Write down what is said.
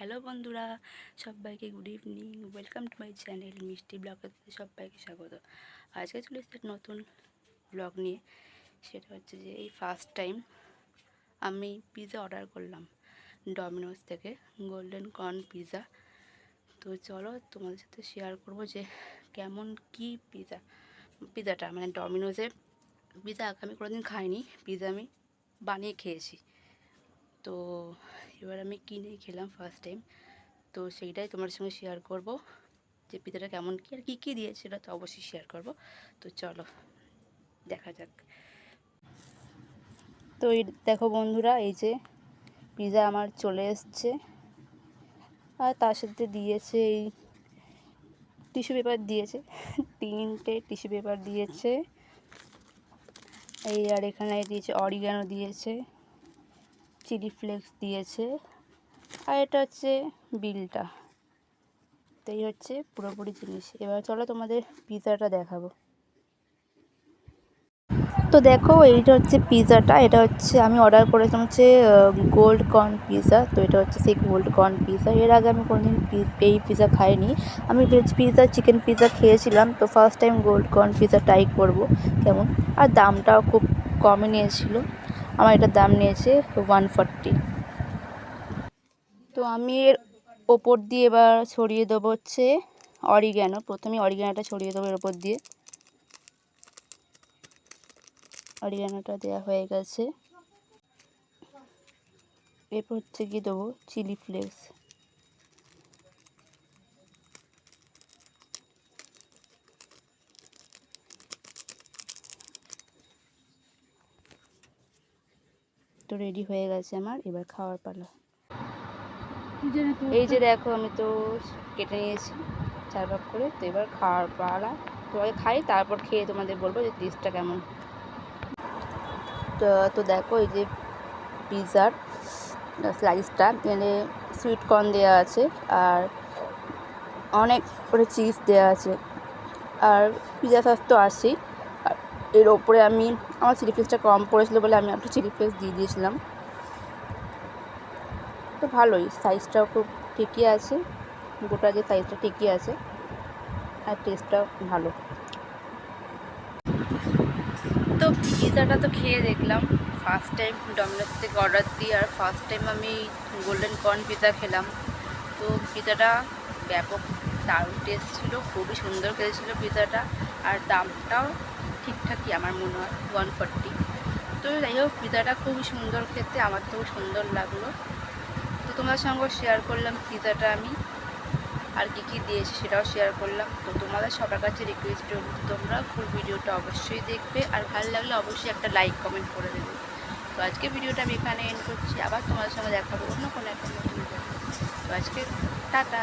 Hello বন্ধুরা, সবাইকে good evening. Welcome to my channel মিষ্টি ব্লগের সবাইকে স্বাগত। আজকে চলে এসেছে নতুন ব্লগ নিয়ে। সেটা হচ্ছে যে এই ফার্স্ট টাইম আমি পিৎজা অর্ডার করলাম ডমিনোস থেকে, গোল্ডেন কর্ন পিৎজা। তো চলো তোমাদের সাথে শেয়ার করবো যে কেমন কি পিৎজাটা মানে ডমিনোসের পিৎজা আমি কোনোদিন খাইনি। পিৎজা আমি বানিয়ে খেয়েছি, তো এবার আমি কিনে খেলাম ফার্স্ট টাইম। তো সেইটাই তোমার সঙ্গে শেয়ার করব যে পিৎজাটা কেমন কী আর কী দিয়েছে, সেটা তো অবশ্যই শেয়ার করব। তো চলো দেখা যাক। তো এই দেখো বন্ধুরা, এই যে পিৎজা আমার চলে এসছে, আর তার সাথে দিয়েছে এই টিস্যু পেপার দিয়েছে, 3টে টিস্যু পেপার দিয়েছে এই, আর এখানে দিয়েছে অরিগ্যানো দিয়েছে, চিলি ফ্লেক্স দিয়েছে, আর এটা হচ্ছে বিলটা। তো এই হচ্ছে পুরোপুরি জিনিস। এবার চলো তোমাদের পিৎজাটা দেখাবো। তো দেখো, এইটা হচ্ছে পিৎজাটা। এটা হচ্ছে আমি অর্ডার করেছিলাম হচ্ছে গোল্ড কর্ন পিৎজা। তো এটা হচ্ছে সেই গোল্ড কর্ন পিৎজা। এর আগে আমি কোনোদিন এই পিৎজা খাইনি। আমি ভেজ পিৎজা, চিকেন পিৎজা খেয়েছিলাম। তো first time gold corn pizza try করবো কেমন। আর দামটাও খুব কমই নিয়েছিল। আমার এটার দাম নিয়েছে 140। তো আমি এর ওপর দিয়ে এবার ছড়িয়ে দেবো হচ্ছে অরিগ্যানো। প্রথমে অরিগ্যানোটা ছড়িয়ে দেবো এর ওপর দিয়ে। অরিগ্যানোটা দেওয়া হয়ে গেছে। এরপর হচ্ছে কি দেবো চিলি ফ্লেক্স। তো রেডি হয়ে গেছে আমার, এবার খাওয়ার পালা। এই যে দেখো, আমি তো কেটে নিয়েছি 4 ভাগ করে। তো এবার খাওয়ার পালা। তোমাকে খাই, তারপর খেয়ে তোমাদের বলবো যে টেস্টটা কেমন। তো দেখো, এই যে পিৎজার স্লাইসটা, এখানে সুইট কর্ন দেওয়া আছে, আর অনেক করে চিজ দেওয়া আছে, আর পিৎজা সস তো আছেই। আর এর ওপরে আমার চিলি ফ্লেক্সটা কম পড়েছিল বলে আমি একটু চিলি ফ্লেক্স দিয়ে দিয়েছিলাম। তো ভালোই, সাইজটাও খুব ঠিকই আছে, গোটা যে সাইজটা ঠিকই আছে, আর টেস্টটাও ভালো। তো পিৎজাটা তো খেয়ে দেখলাম, ফার্স্ট টাইম ডমিনোস থেকে অর্ডার দিই, আর ফার্স্ট টাইম আমি গোল্ডেন কর্ন পিৎজা খেলাম। তো পিৎজাটা ব্যাপক দারুণ টেস্ট ছিল, খুবই সুন্দর খেয়েছিল পিৎজাটা, আর দামটাও ঠিকঠাকই আমার মনে হয় 140। তো যাই হোক, পিৎজাটা খুবই সুন্দর খেতে, আমার তো সুন্দর লাগলো। তো তোমার সঙ্গে শেয়ার করলাম পিৎজাটা আমি, আর কী দিয়েছি সেটাও শেয়ার করলাম। তো তোমাদের সবার কাছে রিকোয়েস্ট রইল, তোমরা ফুল ভিডিওটা অবশ্যই দেখবে, আর ভালো লাগলে অবশ্যই একটা লাইক কমেন্ট করে দেবে। তো আজকে ভিডিওটা আমি এখানে এন্ড করছি, আবার তোমাদের সঙ্গে দেখাবো অন্য কোনো একটা নতুন ভিডিও। তো আজকে টাটা।